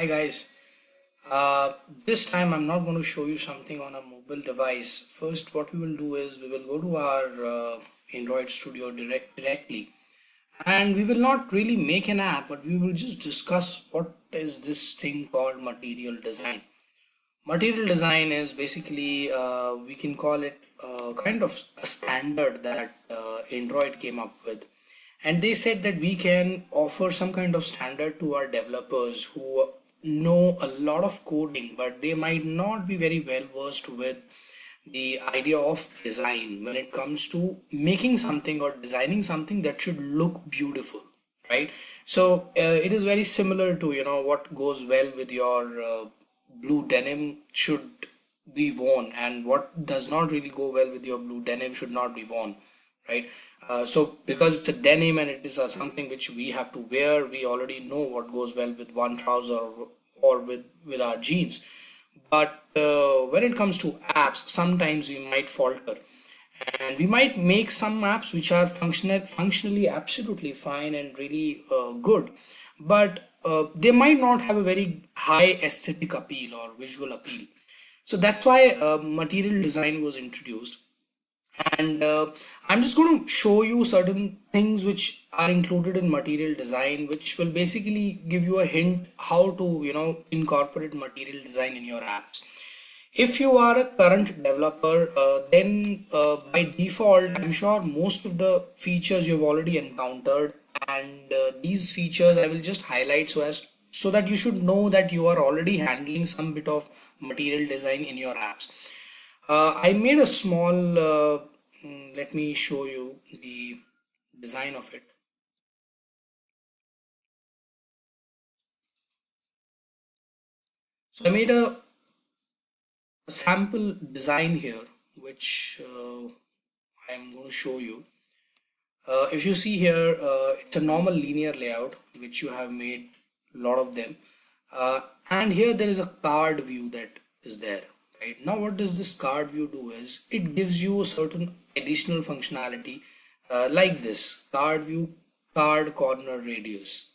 Hi guys. This time I'm not going to show you something on a mobile device. First, what we will do is we will go to our Android Studio directly, and we will not really make an app, but we will just discuss what is this thing called material design. Material design is basically we can call it kind of a standard that Android came up with, and they said that we can offer some kind of standard to our developers who know a lot of coding, but they might not be very well versed with the idea of design when it comes to making something or designing something that should look beautiful, right? So it is very similar to what goes well with your blue denim should be worn, and what does not really go well with your blue denim should not be worn, right? So because it's a denim and it is something which we have to wear, we already know what goes well with one trouser or with our jeans. But when it comes to apps, sometimes we might falter, and we might make some apps which are functionally absolutely fine and really good, but they might not have a very high aesthetic appeal or visual appeal. So that's why material design was introduced, and I'm just going to show you certain things which are included in material design, which will basically give you a hint how to incorporate material design in your apps. If you are a current developer, then by default, I'm sure most of the features you've already encountered, and these features I will just highlight so that you should know that you are already handling some bit of material design in your apps. I made a small, let me show you the design of it. So I made a sample design here, which I'm going to show you. If you see here, it's a normal linear layout, which you have made a lot of them. And here there is a card view that is there. Right now, what does this card view do is it gives you a certain additional functionality like this card view, card corner radius,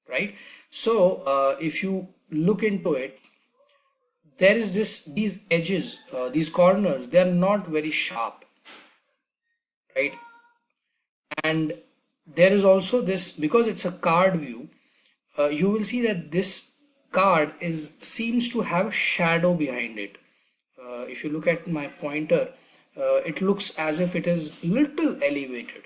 right? So if you look into it, there is these edges, these corners, they are not very sharp, right? And there is also this, because it's a card view, you will see that this card is seems to have a shadow behind it. If you look at my pointer, it looks as if it is little elevated,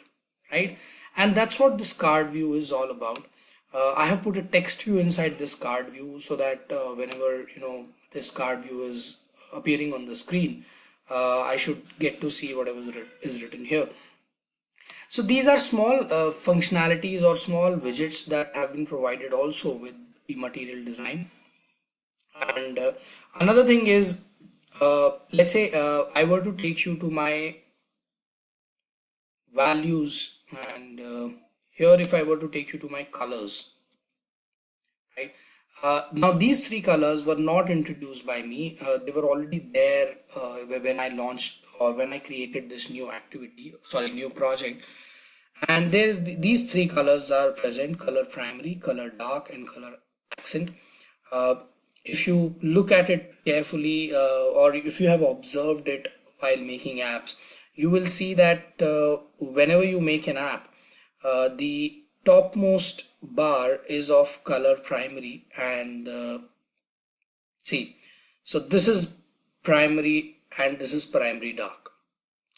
right? And that's what this card view is all about. I have put a text view inside this card view so that whenever this card view is appearing on the screen, I should get to see whatever is written here. So these are small functionalities or small widgets that have been provided also with the material design. And another thing is, let's say I were to take you to my values, and here if I were to take you to my colors, right? Now these three colors were not introduced by me. They were already there when I launched or when I created this new activity, sorry, new project. And these three colors are present: color primary, color dark, and color accent. uh, if you look at it carefully, or if you have observed it while making apps, you will see that whenever you make an app, the topmost bar is of color primary, and see, so this is primary and this is primary dark.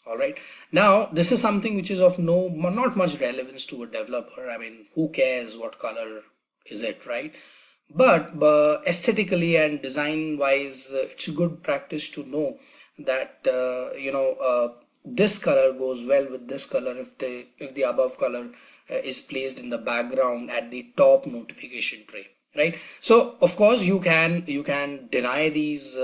All right. Now, this is something which is of not much relevance to a developer. I mean, who cares what color is it, right? But aesthetically and design wise, it's a good practice to know that this color goes well with this color if the above color is placed in the background at the top notification tray, right? So of course you can deny these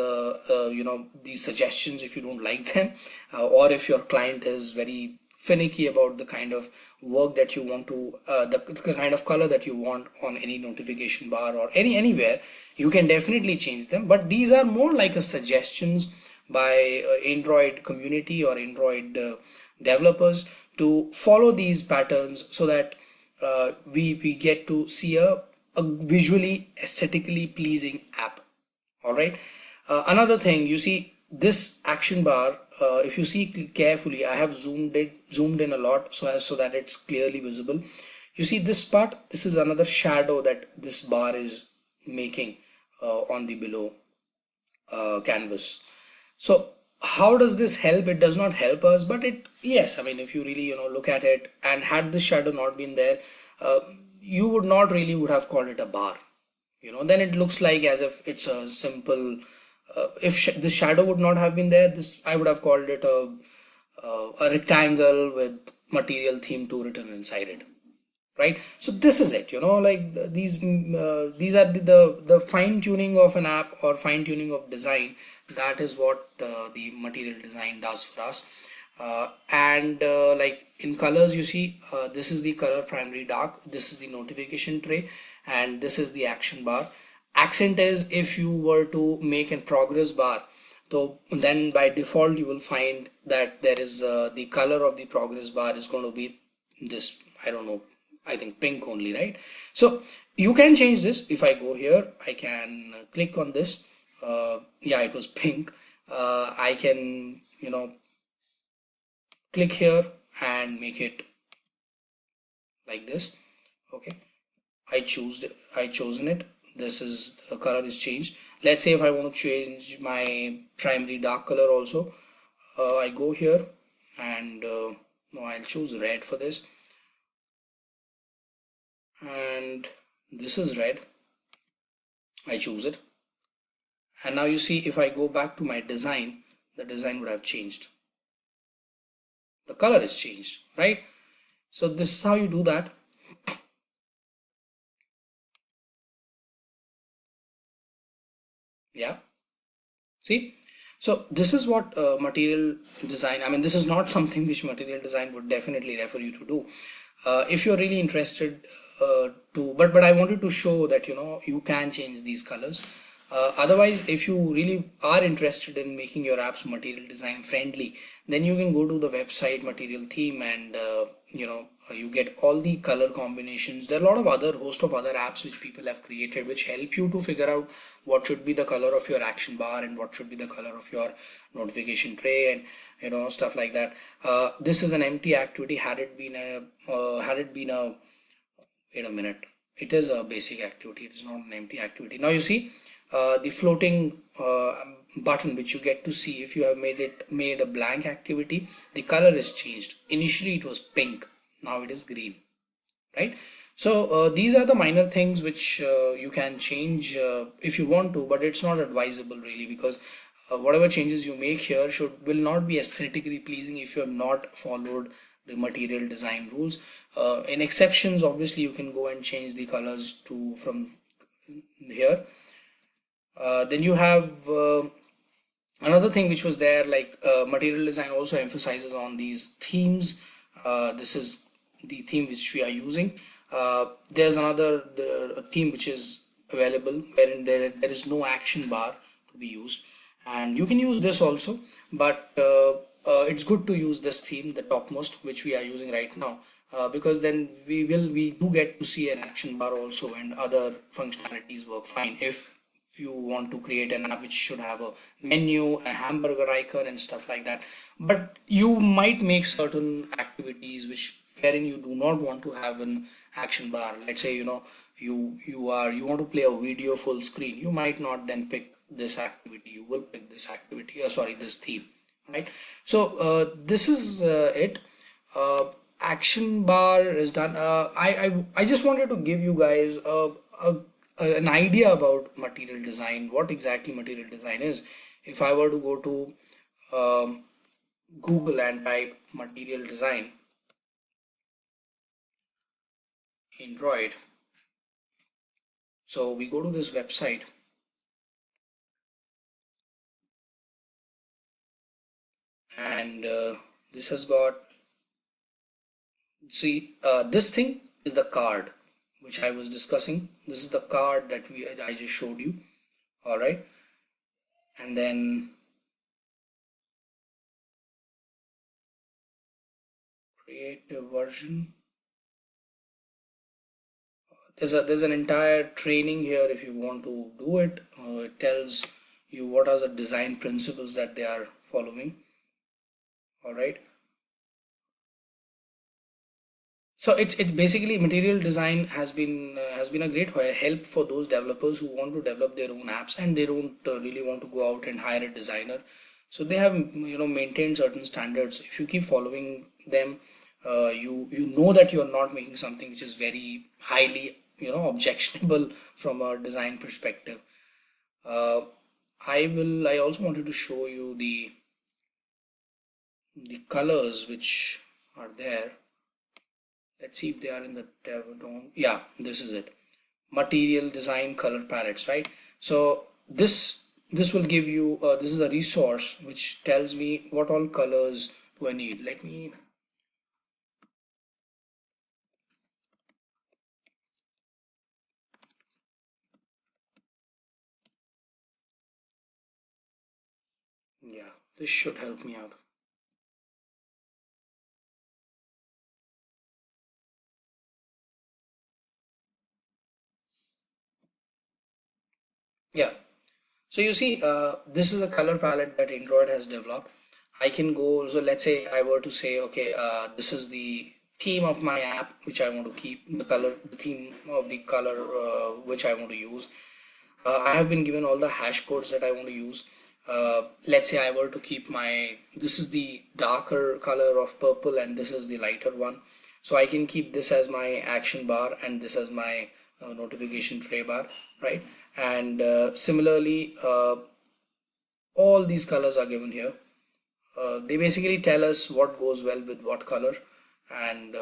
suggestions if you don't like them, or if your client is very finicky about the kind of work that you want to the kind of color that you want on any notification bar or anywhere. You can definitely change them, but these are more like a suggestions by Android community or Android developers to follow these patterns so that we get to see a visually aesthetically pleasing app. All right. Another thing, you see this action bar. If you see carefully, I have zoomed in a lot so that it's clearly visible. You see this part. This is another shadow that this bar is making on the below canvas. So how does this help? It does not help us, but it, yes, I mean, if you really, look at it, and had this shadow not been there, uh, you would not really would have called it a bar. Then it looks like as if it's a simple, if this shadow would not have been there, this I would have called it a rectangle with material theme 2 written inside it, right? So this is it, like these are the fine tuning of an app or fine tuning of design. That is what the material design does for us. And like in colors, you see, this is the color primary dark, this is the notification tray, and this is the action bar. Accent is if you were to make a progress bar, so then by default you will find that there is the color of the progress bar is going to be this, I don't know, I think pink only, right? So you can change this. If I go here, I can click on this. Yeah, it was pink. I can, click here and make it like this. Okay, I chosen it. This is the color is changed. Let's say if I want to change my primary dark color also, I go here and no, I'll choose red for this, and this is red. I choose it. And now you see, if I go back to my design, the design would have changed. The color is changed, right? So this is how you do that. Yeah. See, so this is what material design, I mean, this is not something which material design would definitely refer you to do. If you're really interested but I wanted to show that, you can change these colors. Otherwise, if you really are interested in making your apps material design friendly, then you can go to the website material theme, and you get all the color combinations. There are a lot of other host of other apps which people have created which help you to figure out what should be the color of your action bar and what should be the color of your notification tray, and stuff like that. This is an empty activity. Had it been a wait a minute, it is a basic activity, it is not an empty activity. Now you see the floating button which you get to see. If you have made a blank activity, the color is changed. Initially it was pink, now it is green, right? So these are the minor things which you can change if you want to, but it's not advisable really, because whatever changes you make here will not be aesthetically pleasing if you have not followed the material design rules. In exceptions, obviously you can go and change the colors to from here. Then you have another thing which was there, like material design also emphasizes on these themes. This is the theme which we are using. There's another theme which is available wherein there is no action bar to be used, and you can use this also, but it's good to use this theme, the topmost, which we are using right now, because then we do get to see an action bar also, and other functionalities work fine. If you want to create an app which should have a menu, a hamburger icon and stuff like that, but you might make certain activities which wherein you do not want to have an action bar. Let's say, you want to play a video full screen, you might not then pick this activity, you will pick this activity, sorry, this theme, right? So this is it. Action bar is done. I just wanted to give you guys an idea about material design, what exactly material design is. If I were to go to Google and type material design Android, so we go to this website, and this has got, see, this thing is the card which I was discussing. This is the card that I just showed you. All right, and then create a version. there's an entire training here if you want to do it. It tells you what are the design principles that they are following. All right. So it's basically material design has been a great help for those developers who want to develop their own apps and they don't really want to go out and hire a designer. So they have maintained certain standards. If you keep following them, you know that you are not making something which is very highly objectionable from a design perspective. Uh, I also wanted to show you the colors which are there. Let's see if they are in the down. Yeah, this is it. Material design color palettes, right? So this will give you this is a resource which tells me what all colors do I need. Let me, yeah, this should help me out. Yeah, so you see, this is a color palette that Android has developed. I can go, so let's say I were to say, okay, this is the theme of my app which I want to keep, the theme of the color which I want to use. I have been given all the hash codes that I want to use. Let's say I were to keep this is the darker color of purple and this is the lighter one. So I can keep this as my action bar and this as my notification tray bar, right? And similarly, all these colors are given here. They basically tell us what goes well with what color and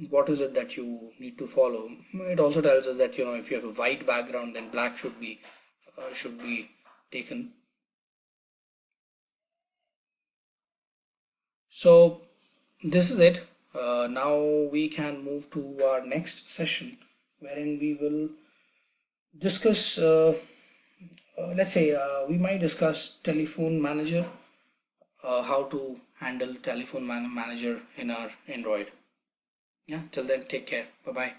what is it that you need to follow. It also tells us that if you have a white background, then black should be taken. So this is it. Now we can move to our next session, wherein we will discuss. Let's say we might discuss telephone manager, how to handle telephone manager in our Android. Yeah. Till then, take care. Bye bye.